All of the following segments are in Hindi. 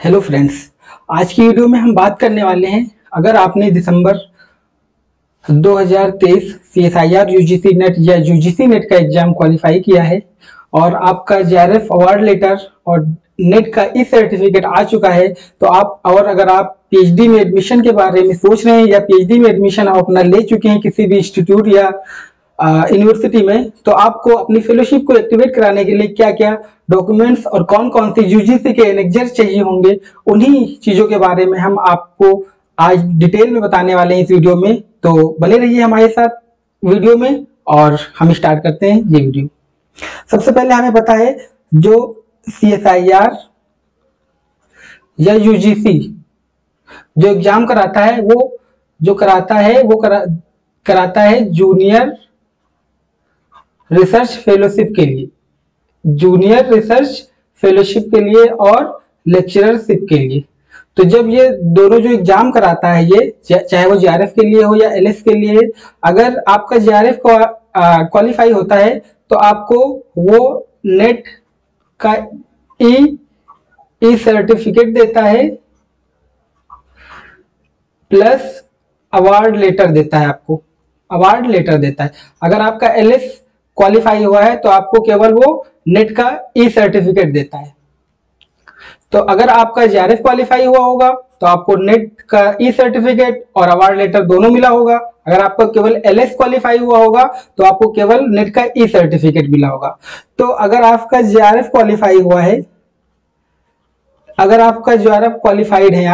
हेलो फ्रेंड्स, आज की वीडियो में हम बात करने वाले हैं। अगर आपने दिसंबर 2023 CSIR UGC नेट या UGC नेट का एग्जाम क्वालिफाई किया है और आपका JRF अवार्ड लेटर और नेट का ई सर्टिफिकेट आ चुका है, तो अगर आप PhD में एडमिशन के बारे में सोच रहे हैं या PhD में एडमिशन आप अपना ले चुके हैं किसी भी इंस्टीट्यूट या यूनिवर्सिटी में, तो आपको अपनी फेलोशिप को एक्टिवेट कराने के लिए क्या क्या डॉक्यूमेंट्स और कौन कौन से यूजीसी के एनेक्जर चाहिए होंगे, उन्हीं चीजों के बारे में हम आपको आज डिटेल में बताने वाले हैं इस वीडियो में। तो बने रहिए हमारे साथ वीडियो में और हम स्टार्ट करते हैं ये वीडियो। सबसे पहले हमें पता है जो CSIR या UGC जो एग्जाम कराता है वो कराता है जूनियर रिसर्च फेलोशिप के लिए, जूनियर रिसर्च फेलोशिप के लिए और लेक्चररशिप के लिए। तो जब ये दोनों जो एग्जाम कराता है, ये चाहे वो JRF के लिए हो या LS के लिए, अगर आपका JRF क्वालिफाई होता है तो आपको वो नेट का ई सर्टिफिकेट देता है प्लस अवार्ड लेटर देता है, आपको अवार्ड लेटर देता है। अगर आपका LS क्वालिफाई हुआ है तो आपको केवल वो नेट का ई सर्टिफिकेट देता है। तो अगर आपका JRF क्वालिफाई हुआ होगा तो आपको नेट का ई सर्टिफिकेट और अवार्ड लेटर दोनों मिला होगा। अगर आपका केवल LS क्वालिफाई हुआ होगा तो आपको केवल नेट का ई सर्टिफिकेट मिला होगा। तो अगर आपका JRF क्वालिफाई हुआ है, अगर आपका JRF क्वालिफाइड है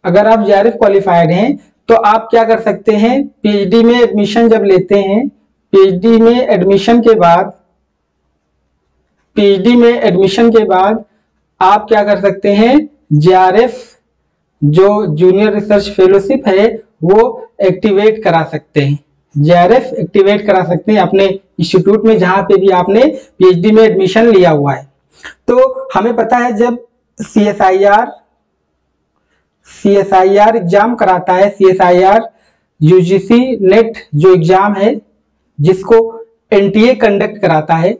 अगर आप JRF क्वालिफाइड हैं तो आप क्या कर सकते हैं, PhD में एडमिशन जब लेते हैं, PhD में एडमिशन के बाद आप क्या कर सकते हैं, JRF जो जूनियर रिसर्च फेलोशिप है वो एक्टिवेट करा सकते हैं। JRF एक्टिवेट करा सकते हैं अपने इंस्टीट्यूट में जहां पे भी आपने PhD में एडमिशन लिया हुआ है। तो हमें पता है जब CSIR एग्जाम कराता है, CSIR UGC नेट जो एग्जाम है जिसको NTA कंडक्ट कराता है,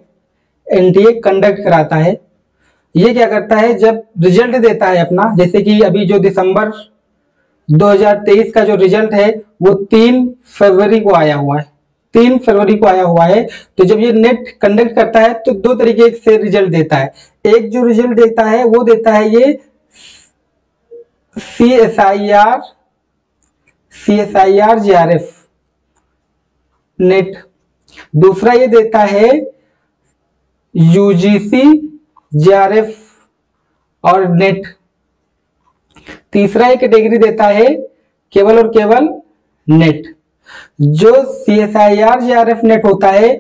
ये क्या करता है, जब रिजल्ट देता है अपना, जैसे कि अभी जो दिसंबर 2023 का जो रिजल्ट है वो 3 फरवरी को आया हुआ है। तो जब ये नेट कंडक्ट करता है तो दो तरीके से रिजल्ट देता है। एक जो रिजल्ट देता है वो देता है ये CSIR JRF नेट, दूसरा ये देता है UGC JRF और नेट, तीसरा ये कैटेगरी देता है केवल और केवल नेट। जो CSIR JRF नेट होता है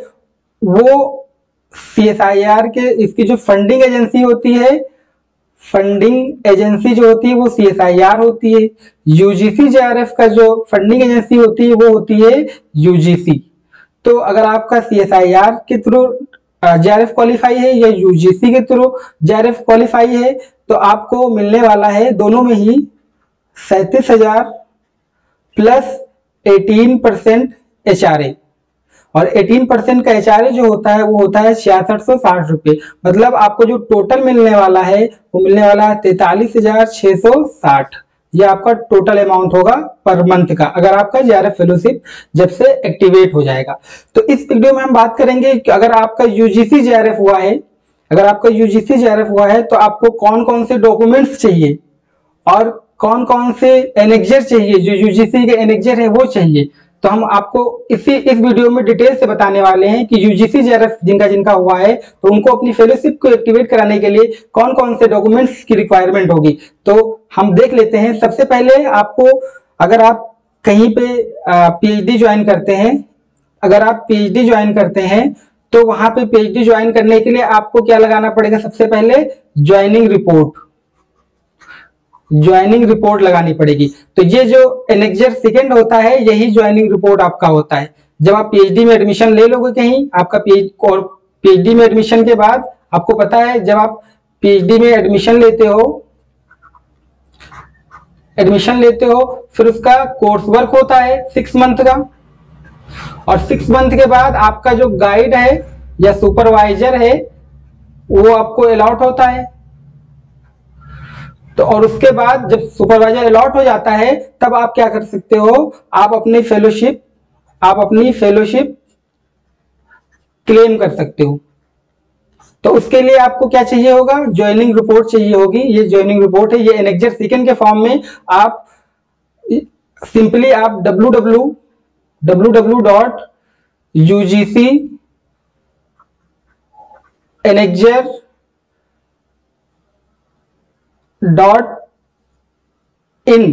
वो CSIR के इसकी जो फंडिंग एजेंसी होती है, फंडिंग एजेंसी जो होती है वो CSIR होती है। UGC JRF का जो फंडिंग एजेंसी होती है वो होती है UGC। तो अगर आपका CSIR के थ्रू JRF क्वालिफाई है या UGC के थ्रू JRF क्वालिफाई है तो आपको मिलने वाला है दोनों में ही 37,000 प्लस 18% HRA, और 18% का HRA जो होता है वो होता है 6660 रुपये। मतलब आपको जो टोटल मिलने वाला है वो मिलने वाला है 43,660। ये आपका टोटल अमाउंट होगा पर मंथ का, अगर आपका JRF फेलोशिप जब से एक्टिवेट हो जाएगा। तो इस वीडियो में हम बात करेंगे कि अगर आपका UGC JRF हुआ है तो आपको कौन कौन से डॉक्यूमेंट्स चाहिए और कौन कौन से एनेक्जर चाहिए, जो UGC के एनेक्जर है वो चाहिए। तो हम आपको इस वीडियो में डिटेल से बताने वाले हैं कि UGC JRF जिनका हुआ है तो उनको अपनी फेलोशिप को एक्टिवेट कराने के लिए कौन कौन से डॉक्यूमेंट्स की रिक्वायरमेंट होगी। तो हम देख लेते हैं। सबसे पहले आपको, अगर आप कहीं पे PhD ज्वाइन करते हैं, तो वहां पे PhD ज्वाइन करने के लिए आपको क्या लगाना पड़ेगा, सबसे पहले ज्वाइनिंग रिपोर्ट लगानी पड़ेगी। तो ये जो एनेक्जर सेकंड होता है यही ज्वाइनिंग रिपोर्ट आपका होता है। जब आप PhD में एडमिशन ले लोगे कहीं, आपका PhD में एडमिशन के बाद आपको पता है जब आप PhD में एडमिशन लेते हो फिर उसका कोर्स वर्क होता है 6 मंथ का, और 6 मंथ के बाद आपका जो गाइड है या सुपरवाइजर है वो आपको अलॉट होता है। तो और उसके बाद जब सुपरवाइजर अलॉट हो जाता है तब आप क्या कर सकते हो, आप अपनी फेलोशिप क्लेम कर सकते हो। तो उसके लिए आपको क्या चाहिए होगा, ज्वाइनिंग रिपोर्ट चाहिए होगी। ये ज्वाइनिंग रिपोर्ट है, ये एनेक्जर सेकंड के फॉर्म में आप सिंपली आप www.ugc-enexer.in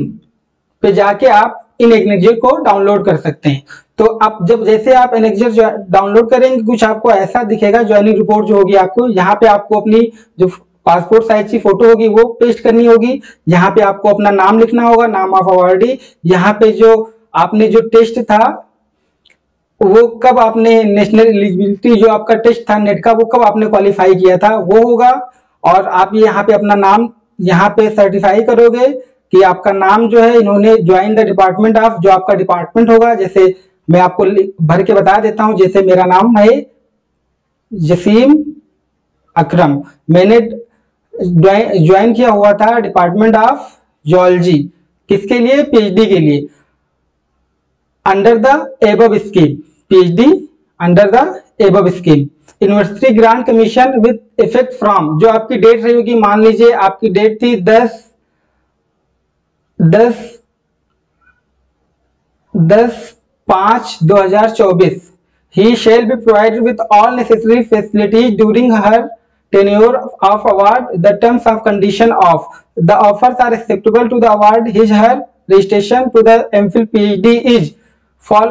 पे जाके आप इन एनेक्जर को डाउनलोड कर सकते हैं। तो आप जब जैसे आप एनेक्जर डाउनलोड करेंगे कुछ आपको ऐसा दिखेगा, ज्वाइनिंग रिपोर्ट जो होगी आपको, यहाँ पे आपको अपनी जो पासपोर्ट साइज की फोटो होगी वो पेस्ट करनी होगी। यहाँ पे आपको अपना नाम लिखना होगा, नाम ऑफ अवार्डी। यहाँ पे जो आपने जो टेस्ट था वो कब आपने नेशनल एलिजिबिलिटी जो आपका टेस्ट था नेट का वो कब आपने क्वालिफाई किया था वो होगा। और आप यहाँ पे अपना नाम यहाँ पे सर्टिफाई करोगे कि आपका नाम जो है इन्होंने ज्वाइन द डिपार्टमेंट ऑफ, जो आपका डिपार्टमेंट होगा। जैसे मैं आपको भर के बता देता हूं, जैसे मेरा नाम है जसीम अकरम, मैंने ज्वाइन किया हुआ था डिपार्टमेंट ऑफ जूलॉजी, किसके लिए, पीएचडी के लिए, under the above scheme, PhD under the above scheme, university grant commission with effect from, जो आपकी डेट रही होगी, मान लीजिए आपकी डेट थी 10/5/2024। He shall be provided with all necessary facilities during her tenure of award. The terms of condition of the offers are acceptable to the award. His her registration to the MPhil PhD is for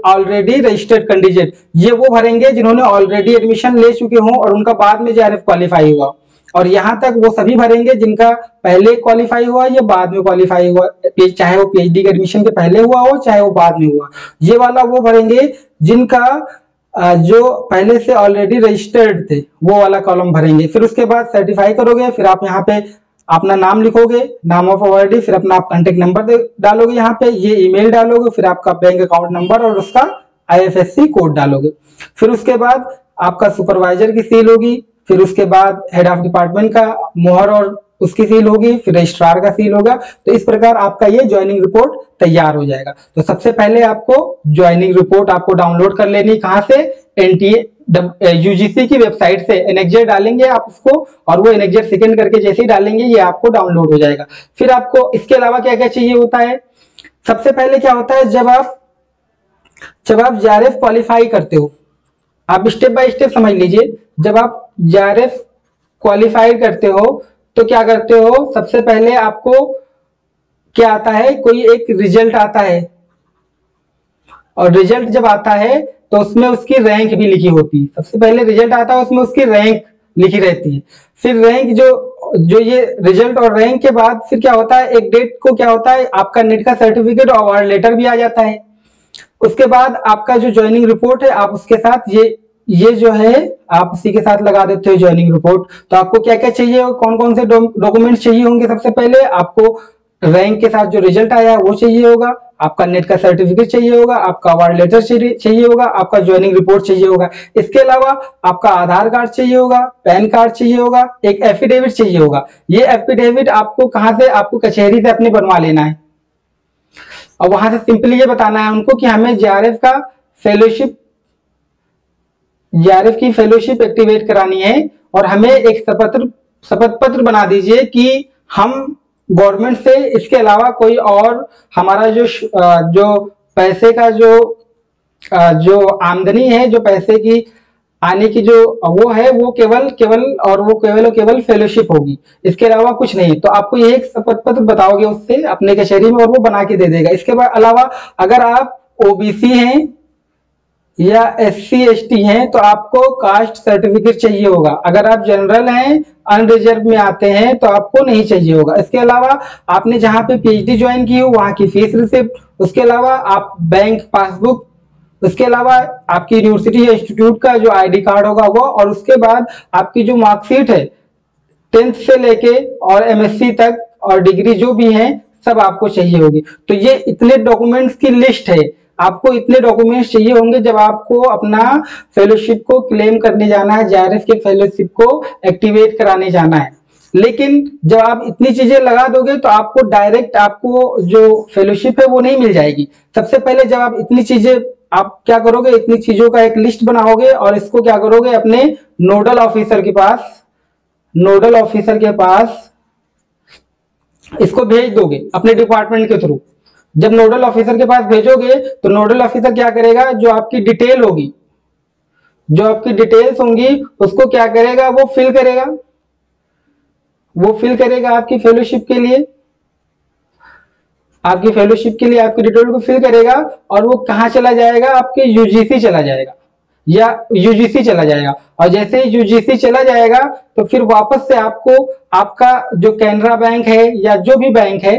already registered candidate। ये वो भरेंगे जिन्होंने ऑलरेडी एडमिशन ले चुके हों और उनका बाद में जेआरएफ क्वालिफाई हुआ। और यहाँ तक वो सभी भरेंगे जिनका पहले क्वालिफाई हुआ या बाद में क्वालिफाई हुआ, चाहे वो पीएचडी के एडमिशन के पहले हुआ हो चाहे वो बाद में हुआ। ये वाला वो भरेंगे जिनका जो पहले से ऑलरेडी रजिस्टर्ड थे, वो वाला कॉलम भरेंगे। फिर उसके बाद सर्टिफाई करोगे, फिर आप यहाँ पे अपना नाम लिखोगे, नाम ऑफ अवार्डी, फिर अपना आप कॉन्टेक्ट नंबर डालोगे, यहाँ पे ये ईमेल डालोगे, फिर आपका बैंक अकाउंट नंबर और उसका IFSC कोड डालोगे। फिर उसके बाद आपका सुपरवाइजर की सील होगी, फिर उसके बाद हेड ऑफ डिपार्टमेंट का मोहर और उसकी सील होगी, फिर रजिस्ट्रार का सील होगा। तो इस प्रकार आपका ये ज्वाइनिंग रिपोर्ट तैयार हो जाएगा। तो सबसे पहले आपको ज्वाइनिंग रिपोर्ट आपको डाउनलोड कर लेनी, कहां से, NTA UGC की वेबसाइट से एनेक्जर डालेंगे आप उसको, और वो एनेक्जर सेकंड करके जैसे ही डालेंगे ये आपको डाउनलोड हो जाएगा। फिर आपको इसके अलावा क्या क्या चाहिए होता है, सबसे पहले क्या होता है, जब आप जेआरएफ क्वालिफाई करते हो, आप स्टेप बाय स्टेप समझ लीजिए। जब आप जेआरएफ क्वालिफाई करते हो तो क्या करते हो, सबसे पहले आपको क्या आता है, कोई एक रिजल्ट आता है, और रिजल्ट जब आता है तो उसमें उसकी रैंक भी लिखी होती है। सबसे पहले रिजल्ट आता है उसमें उसकी रैंक लिखी रहती है। फिर रैंक जो ये रिजल्ट और रैंक के बाद फिर क्या होता है, एक डेट को क्या होता है, आपका नेट का सर्टिफिकेट और अवार्ड लेटर भी आ जाता है। उसके बाद आपका जो ज्वाइनिंग रिपोर्ट है आप उसके साथ ये जो है आप उसी के साथ लगा देते हो ज्वाइनिंग रिपोर्ट। तो आपको क्या क्या चाहिए, कौन कौन से डॉक्यूमेंट्स चाहिए होंगे, सबसे पहले आपको रैंक के साथ जो रिजल्ट आया है वो चाहिए होगा, आपका नेट का सर्टिफिकेट चाहिए होगा, आपका अवार्ड लेटर चाहिए होगा, आपका ज्वाइनिंग रिपोर्ट चाहिए होगा। इसके अलावा आपका आधार कार्ड चाहिए होगा, पैन कार्ड चाहिए होगा, एक एफिडेविट चाहिए होगा। ये एफिडेविट आपको कहां से, आपको कचहरी से अपने बनवा लेना है, और वहां से सिंपली ये बताना है उनको कि हमें जेआरएफ की फेलोशिप एक्टिवेट करानी है, और हमें एक शपथ पत्र बना दीजिए कि हम गवर्नमेंट से इसके अलावा कोई और हमारा जो पैसे का जो आमदनी है, जो पैसे की आने की जो वो है वो केवल फेलोशिप होगी, इसके अलावा कुछ नहीं। तो आपको ये एक शपथ पत्र बताओगे उससे अपने कचहरी में, और वो बना के दे देगा। इसके बाद अलावा अगर आप ओबीसी हैं या SC ST हैं तो आपको कास्ट सर्टिफिकेट चाहिए होगा। अगर आप जनरल हैं, अनरिजर्व में आते हैं तो आपको नहीं चाहिए होगा। इसके अलावा आपने जहां पे पीएचडी ज्वाइन की हो वहां की फीस रिसिप्ट, उसके अलावा आप बैंक पासबुक, उसके अलावा आपकी यूनिवर्सिटी या इंस्टीट्यूट का जो ID कार्ड होगा वो, और उसके बाद आपकी जो मार्कशीट है 10th से लेके और MSc तक और डिग्री जो भी है सब आपको चाहिए होगी। तो ये इतने डॉक्यूमेंट्स की लिस्ट है, आपको इतने डॉक्यूमेंट्स चाहिए होंगे जब आपको अपना फेलोशिप को क्लेम करने जाना है, जेआरएफ के फेलोशिप को एक्टिवेट कराने जाना है। लेकिन जब आप इतनी चीजें लगा दोगे तो आपको डायरेक्ट आपको जो फेलोशिप है वो नहीं मिल जाएगी। सबसे पहले जब आप इतनी चीजें आप क्या करोगे, इतनी चीजों का एक लिस्ट बनाओगे और इसको क्या करोगे अपने नोडल ऑफिसर के पास इसको भेज दोगे अपने डिपार्टमेंट के थ्रू। जब नोडल ऑफिसर के पास भेजोगे तो नोडल ऑफिसर क्या करेगा, जो आपकी डिटेल होगी, जो आपकी डिटेल्स होंगी उसको क्या करेगा, वो फिल करेगा आपकी फेलोशिप के लिए, आपकी डिटेल को फिल करेगा और वो कहां चला जाएगा, आपके यूजीसी चला जाएगा या यूजीसी चला जाएगा। और जैसे ही यूजीसी चला जाएगा तो फिर वापस से आपको आपका जो कैनरा बैंक है या जो भी बैंक है,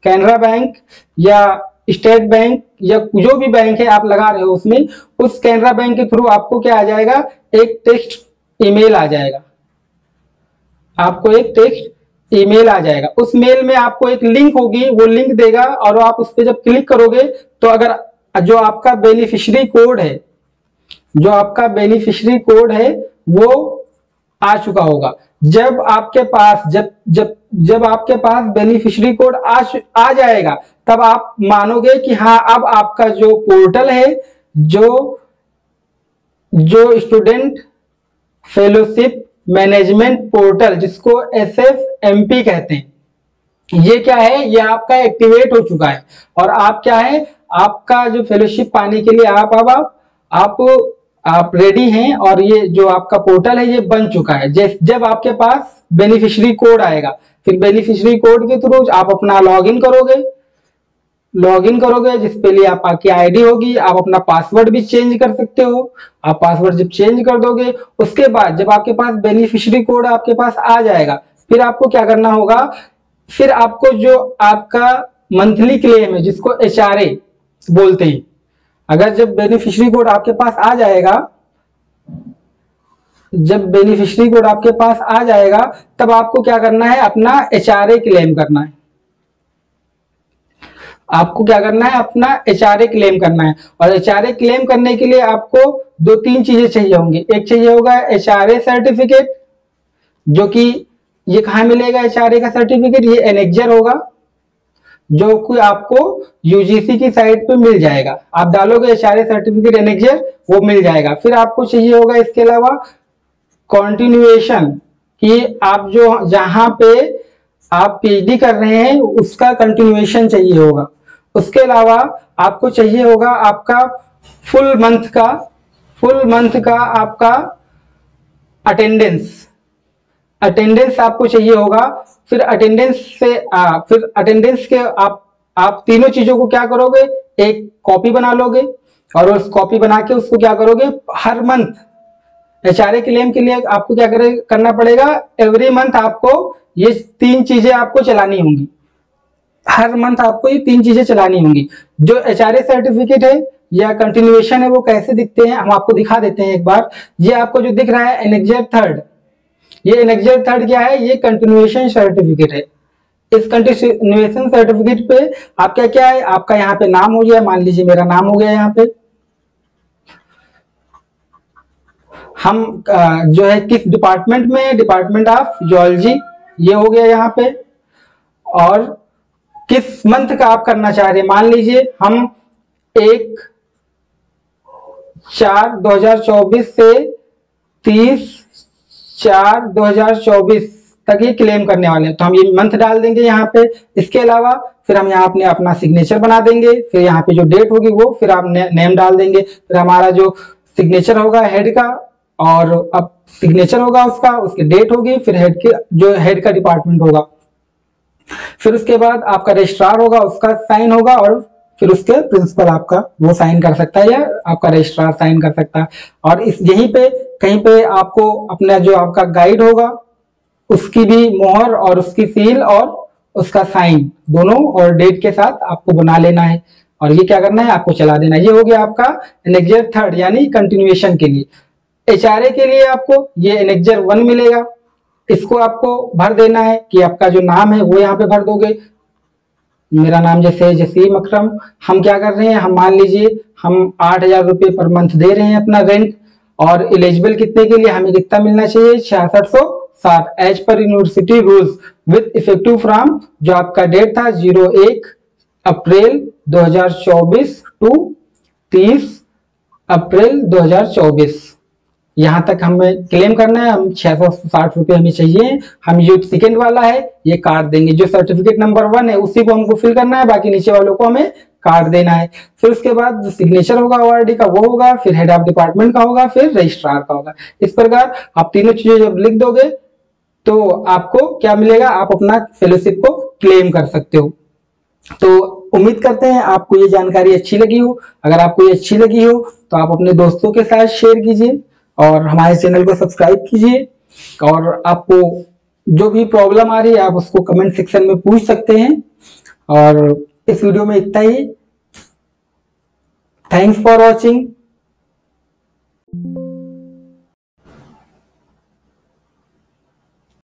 कैनरा बैंक या स्टेट बैंक या जो भी बैंक है आप लगा रहे हो उसमें, उस कैनरा बैंक के थ्रू आपको क्या आ जाएगा, एक टेक्स्ट ईमेल आ जाएगा, आपको एक टेक्स्ट ईमेल आ जाएगा। उस मेल में आपको एक लिंक होगी, वो लिंक देगा और आप उस पर जब क्लिक करोगे तो अगर जो आपका बेनिफिशियरी कोड है वो आ चुका होगा। जब आपके पास बेनिफिशियरी कोड आ जाएगा तब आप मानोगे कि हाँ अब आपका जो पोर्टल है, जो स्टूडेंट फेलोशिप मैनेजमेंट पोर्टल जिसको SFMP कहते हैं, ये क्या है, ये आपका एक्टिवेट हो चुका है और आप क्या है, आपका जो फेलोशिप पाने के लिए आप रेडी हैं और ये जो आपका पोर्टल है ये बन चुका है। जब आपके पास बेनिफिशियरी कोड आएगा, फिर बेनिफिशियरी कोड के थ्रू आप अपना लॉगिन करोगे जिसके लिए आपकी आईडी होगी। आप अपना पासवर्ड भी चेंज कर सकते हो। आप पासवर्ड जब चेंज कर दोगे उसके बाद जब आपके पास बेनिफिशियरी कोड आपके पास आ जाएगा, फिर आपको क्या करना होगा, फिर आपको जो आपका मंथली क्लेम है जिसको HRA बोलते हैं, अगर जब बेनिफिशियरी कोड आपके पास आ जाएगा, तब आपको क्या करना है, अपना HRA क्लेम करना है। अपना HRA क्लेम करना है और HRA क्लेम करने के लिए आपको 2-3 चीजें चाहिए होंगी। एक चाहिए होगा HRA सर्टिफिकेट, जो कि ये कहाँ मिलेगा, HRA का सर्टिफिकेट ये एनेक्जर होगा, जो कि आपको UGC की साइट पे मिल जाएगा। आप डालोगे HRA सर्टिफिकेट एनेक्जर, वो मिल जाएगा। फिर आपको चाहिए होगा इसके अलावा कंटिन्यूएशन, कि आप जो जहां पे आप PhD कर रहे हैं उसका कंटिन्यूएशन चाहिए होगा। उसके अलावा आपको चाहिए होगा आपका फुल मंथ का आपका अटेंडेंस आपको चाहिए होगा। फिर अटेंडेंस के आप तीनों चीजों को क्या करोगे, एक कॉपी बना लोगे और उस कॉपी बना के उसको क्या करोगे, हर मंथ HRA क्लेम के लिए आपको क्या करना पड़ेगा, एवरी मंथ आपको ये 3 चीजें आपको चलानी होंगी। हर मंथ आपको ये 3 चीजें चलानी होंगी। जो HRA सर्टिफिकेट है या कंटिन्यूएशन है वो कैसे दिखते हैं हम आपको दिखा देते हैं एक बार। ये आपको जो दिख रहा है एनेक्जर थर्ड, ये एनेक्जर थर्ड क्या है, ये कंटिन्यूएशन सर्टिफिकेट है। इस कंटिन्यूएशन सर्टिफिकेट पे आपका क्या है, आपका यहाँ पे नाम हो गया, मान लीजिए मेरा नाम हो गया यहाँ पे, हम जो है किस डिपार्टमेंट में, डिपार्टमेंट ऑफ जियोलॉजी, ये हो गया यहाँ पे। और किस मंथ का आप करना चाह रहे हैं, मान लीजिए हम 1/4/2024 से 30/4/2024 तक ये क्लेम करने वाले हैं, तो हम ये मंथ डाल देंगे यहाँ पे। इसके अलावा फिर हम यहाँ अपना सिग्नेचर बना देंगे, फिर यहाँ पे जो डेट होगी वो फिर आप नेम डाल देंगे। फिर हमारा जो सिग्नेचर होगा हेड का, और अब सिग्नेचर होगा उसका, उसकी डेट होगी, फिर हेड का डिपार्टमेंट होगा, फिर उसके बाद आपका रजिस्ट्रार होगा, उसका साइन होगा, और फिर उसके प्रिंसिपल आपका वो साइन कर सकता है या आपका रजिस्ट्रार साइन कर सकता है। और यहीं पे कहीं पे आपको अपना जो आपका गाइड होगा उसकी भी मोहर और उसकी सील और उसका साइन दोनों और डेट के साथ आपको बना लेना है, और ये क्या करना है, आपको चला देना है। ये हो गया आपका एनेक्जर थर्ड यानी कंटिन्यूएशन के लिए। HRA के लिए आपको ये एनेक्जर 1 मिलेगा, इसको आपको भर देना है कि आपका जो नाम है वो यहाँ पे भर दोगे। मेरा नाम जैसे जसीम अकरम, हम क्या कर रहे हैं, हम मान लीजिए हम 8,000 रुपये पर मंथ दे रहे हैं अपना रेंट, और एलिजिबल कितने के लिए, हमें कितना मिलना चाहिए, 6600 साथ एज पर university rules with effective from, जो आपका डेट था 01 अप्रैल 2024 टू 30 अप्रैल 2024। यहां तक हमें क्लेम करना है, हम 660 रुपये हमें चाहिए। हम जो सेकेंड वाला है ये काट देंगे, जो सर्टिफिकेट नंबर 1 है उसी को हमको फिल करना है, बाकी नीचे वालों को हमें काट देना है। फिर उसके बाद जो सिग्नेचर होगा अवार्डी का वो होगा, फिर हेड ऑफ डिपार्टमेंट का होगा, फिर रजिस्ट्रार का होगा। इस प्रकार आप तीनों चीजें जब लिख दोगे तो आपको क्या मिलेगा, आप अपना फेलोशिप को क्लेम कर सकते हो। तो उम्मीद करते हैं आपको ये जानकारी अच्छी लगी हो। अगर आपको ये अच्छी लगी हो तो आप अपने दोस्तों के साथ शेयर कीजिए और हमारे चैनल को सब्सक्राइब कीजिए। और आपको जो भी प्रॉब्लम आ रही है आप उसको कमेंट सेक्शन में पूछ सकते हैं। और इस वीडियो में इतना ही। Thanks for watching.